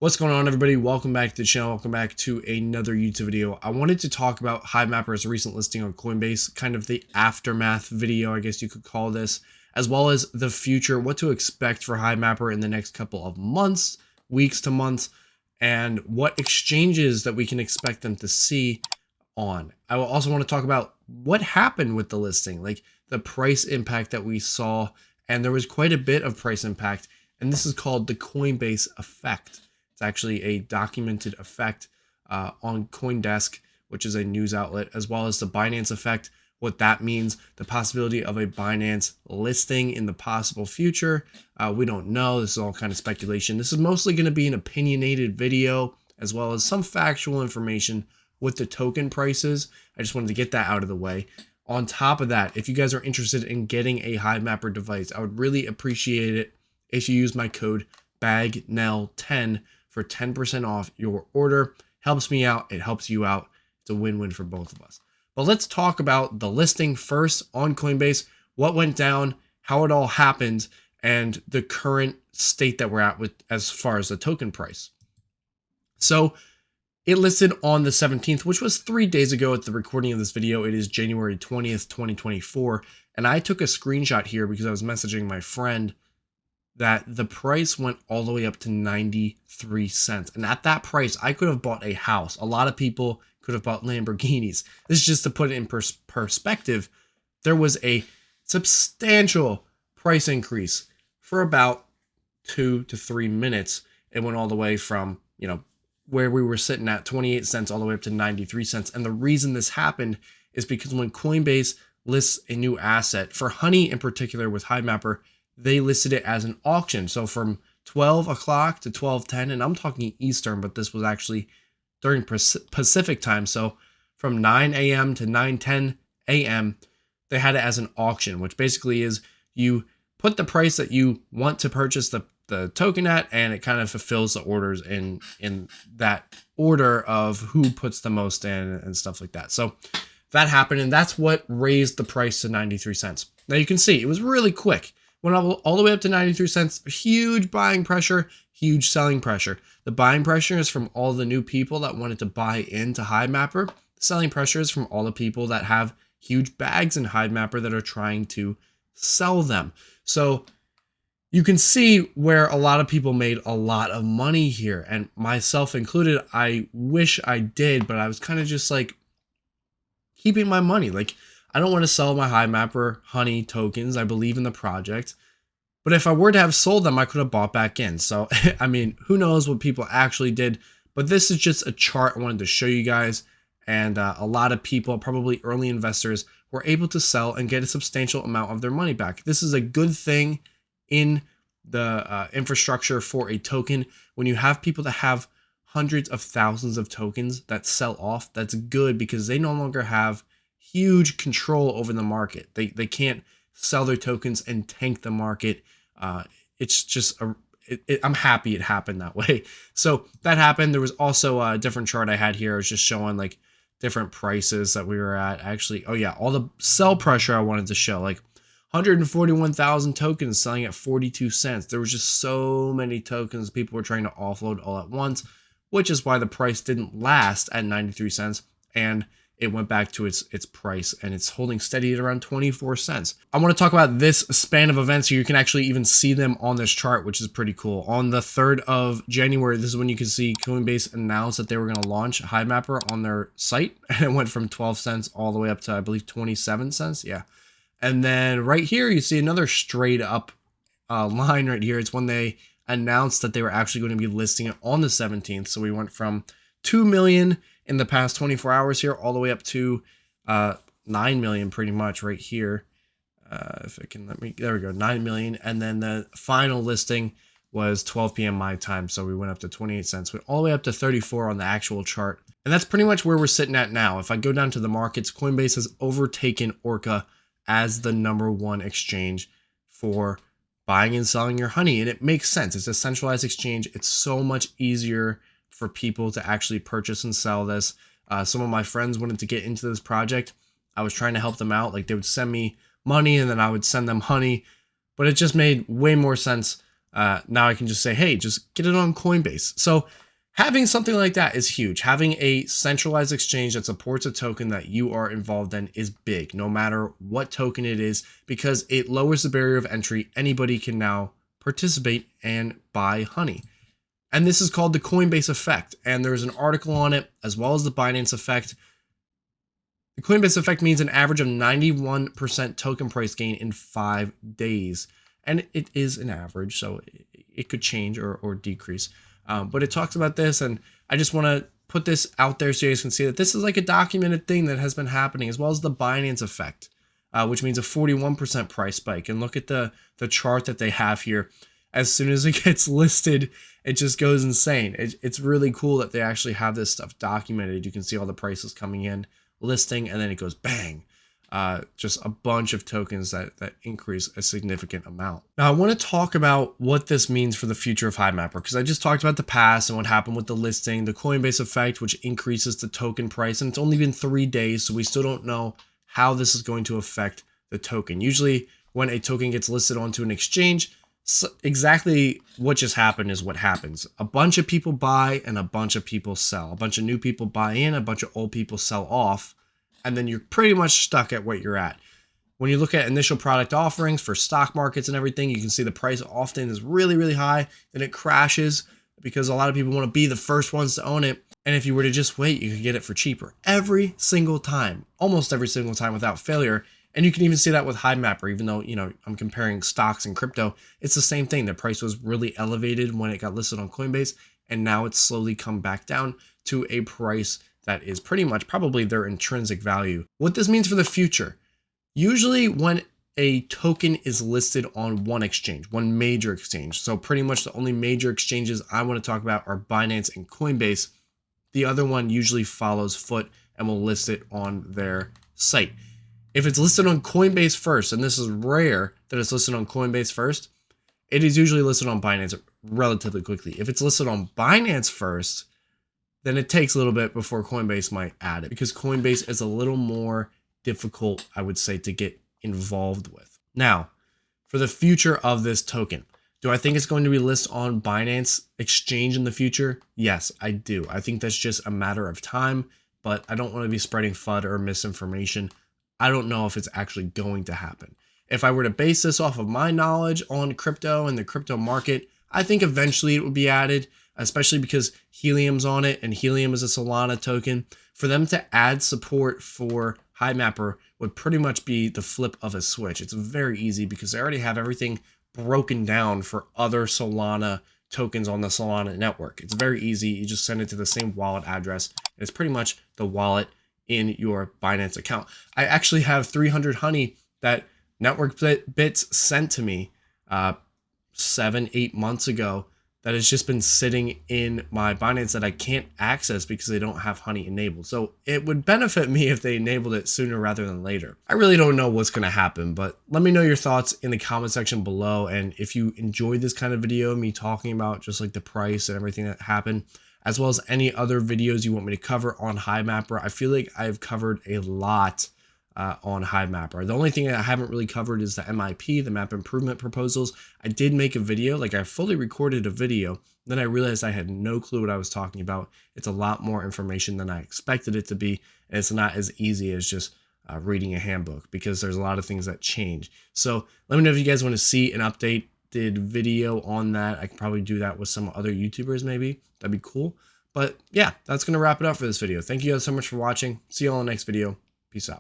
What's going on, everybody? Welcome back to the channel. Welcome back to another YouTube video. I wanted to talk about Hivemapper's recent listing on Coinbase, kind of the aftermath video, I guess you could call this, as well as the future, what to expect for Hivemapper in the next couple of months, weeks to months, and what exchanges that we can expect them to see on. I will also want to talk about what happened with the listing, like the price impact that we saw, and there was quite a bit of price impact, and this is called the Coinbase Effect. It's actually a documented effect on CoinDesk, which is a news outlet, as well as the Binance effect, what that means, the possibility of a Binance listing in the possible future. We don't know. This is all kind of speculation. This is mostly going to be an opinionated video, as well as some factual information with the token prices. I just wanted to get that out of the way. On top of that, if you guys are interested in getting a Hivemapper device, I would really appreciate it if you use my code BAGNEL10 for 10% off your order. Helps me out. It helps you out. It's a win-win for both of us. But let's talk about the listing first on Coinbase, what went down, how it all happened, and the current state that we're at with as far as the token price. So it listed on the 17th, which was 3 days ago at the recording of this video. It is January 20th, 2024. And I took a screenshot here because I was messaging my friend that the price went all the way up to 93 cents. And at that price, I could have bought a house. A lot of people could have bought Lamborghinis. This is just to put it in perspective. There was a substantial price increase for about 2 to 3 minutes. It went all the way from, where we were sitting at 28 cents all the way up to 93 cents. And the reason this happened is because when Coinbase lists a new asset, for Honey in particular with Hivemapper, they listed it as an auction. So from 12 o'clock to 12:10, and I'm talking Eastern, but this was actually during Pacific time. So from 9 a.m. to 9:10 a.m., they had it as an auction, which basically is you put the price that you want to purchase the token at, and it kind of fulfills the orders in that order of who puts the most in and stuff like that. So that happened, and that's what raised the price to 93 cents. Now you can see it was really quick. Went all the way up to 93 cents, huge buying pressure, huge selling pressure. The buying pressure is from all the new people that wanted to buy into Hivemapper. The selling pressure is from all the people that have huge bags in Hivemapper that are trying to sell them. So you can see where a lot of people made a lot of money here, and myself included. I wish I did, but I was kind of just like keeping my money. Like, I don't want to sell my Hivemapper Honey tokens. I believe in the project. But if I were to have sold them, I could have bought back in. So, I mean, who knows what people actually did. But this is just a chart I wanted to show you guys. And a lot of people, probably early investors, were able to sell and get a substantial amount of their money back. This is a good thing in the infrastructure for a token. When you have people that have hundreds of thousands of tokens that sell off, that's good because they no longer have huge control over the market. They can't sell their tokens and tank the market. It's just I'm happy it happened that way. So that happened. There was also a different chart I had here. I was just showing like different prices that we were at. Actually, oh yeah, all the sell pressure I wanted to show, like 141,000 tokens selling at 42 cents. There was just so many tokens people were trying to offload all at once, which is why the price didn't last at 93 cents. And it went back to its price, and it's holding steady at around 24 cents. I want to talk about this span of events so you can actually even see them on this chart, which is pretty cool. On the 3rd of January, this is when you can see Coinbase announced that they were going to launch Hivemapper on their site, and it went from 12 cents all the way up to, I believe, 27 cents. Yeah. And then right here, you see another straight up line right here. It's when they announced that they were actually going to be listing it on the 17th. So we went from 2 million in the past 24 hours here, all the way up to 9 million pretty much right here. If it can there we go, 9 million. And then the final listing was 12 p.m. my time. So we went up to 28 cents, went all the way up to 34 on the actual chart. And that's pretty much where we're sitting at now. If I go down to the markets, Coinbase has overtaken Orca as the #1 exchange for buying and selling your honey. And it makes sense. It's a centralized exchange. It's so much easier for people to actually purchase and sell this. Some of my friends wanted to get into this project. I was trying to help them out. Like, they would send me money and then I would send them honey, but it just made way more sense now I can just say, hey, just get it on Coinbase. So having something like that is huge. Having a centralized exchange that supports a token that you are involved in is big, no matter what token it is, because it lowers the barrier of entry. Anybody can now participate and buy honey. And this is called the Coinbase Effect. And there's an article on it, as well as the Binance Effect. The Coinbase Effect means an average of 91% token price gain in 5 days. And it is an average, so it could change or decrease. But it talks about this, and I just want to put this out there so you guys can see that this is like a documented thing that has been happening, as well as the Binance Effect, which means a 41% price spike. And look at the chart that they have here. As soon as it gets listed, it just goes insane. It's really cool that they actually have this stuff documented. You can see all the prices coming in, listing, and then it goes bang. Just a bunch of tokens that increase a significant amount. Now, I want to talk about what this means for the future of Hivemapper, because I just talked about the past and what happened with the listing, the Coinbase Effect, which increases the token price, and it's only been 3 days, so we still don't know how this is going to affect the token. Usually, when a token gets listed onto an exchange, exactly what just happened is what happens. A bunch of people buy and a bunch of people sell. A bunch of new people buy in, a bunch of old people sell off, and then you're pretty much stuck at what you're at. When you look at initial product offerings for stock markets and everything, you can see the price often is really, really high, then it crashes because a lot of people want to be the first ones to own it. And if you were to just wait, you could get it for cheaper every single time, almost every single time without failure. And you can even see that with Hivemapper, even though, I'm comparing stocks and crypto, it's the same thing. The price was really elevated when it got listed on Coinbase, and now it's slowly come back down to a price that is pretty much probably their intrinsic value. What this means for the future, usually when a token is listed on one exchange, one major exchange, so pretty much the only major exchanges I want to talk about are Binance and Coinbase. The other one usually follows foot and will list it on their site. If it's listed on Coinbase first, and this is rare that it's listed on Coinbase first, it is usually listed on Binance relatively quickly. If it's listed on Binance first, then it takes a little bit before Coinbase might add it, because Coinbase is a little more difficult, I would say, to get involved with. Now, for the future of this token, do I think it's going to be listed on Binance exchange in the future? Yes, I do. I think that's just a matter of time, but I don't want to be spreading FUD or misinformation. I don't know if it's actually going to happen. If I were to base this off of my knowledge on crypto and the crypto market, I think eventually it would be added, especially because Helium's on it, and Helium is a Solana token. For them to add support for Hivemapper would pretty much be the flip of a switch. It's very easy because they already have everything broken down for other Solana tokens on the Solana network. It's very easy. You just send it to the same wallet address, and it's pretty much the wallet in your Binance account. I actually have 300 honey that Network Bits sent to me 7-8 months ago that has just been sitting in my Binance that I can't access because they don't have honey enabled. So it would benefit me if they enabled it sooner rather than later. I really don't know what's going to happen, but let me know your thoughts in the comment section below. And if you enjoyed this kind of video, me talking about just like the price and everything that happened, as well as any other videos you want me to cover on Hivemapper, I feel like I've covered a lot on Hivemapper. The only thing I haven't really covered is the MIP, the map improvement proposals. I did make a video, like I fully recorded a video, then I realized I had no clue what I was talking about. It's a lot more information than I expected it to be, and it's not as easy as just reading a handbook, because there's a lot of things that change. So let me know if you guys want to see an updated video on that. I can probably do that with some other YouTubers maybe. That'd be cool. But yeah, that's going to wrap it up for this video. Thank you guys so much for watching. See you all in the next video. Peace out.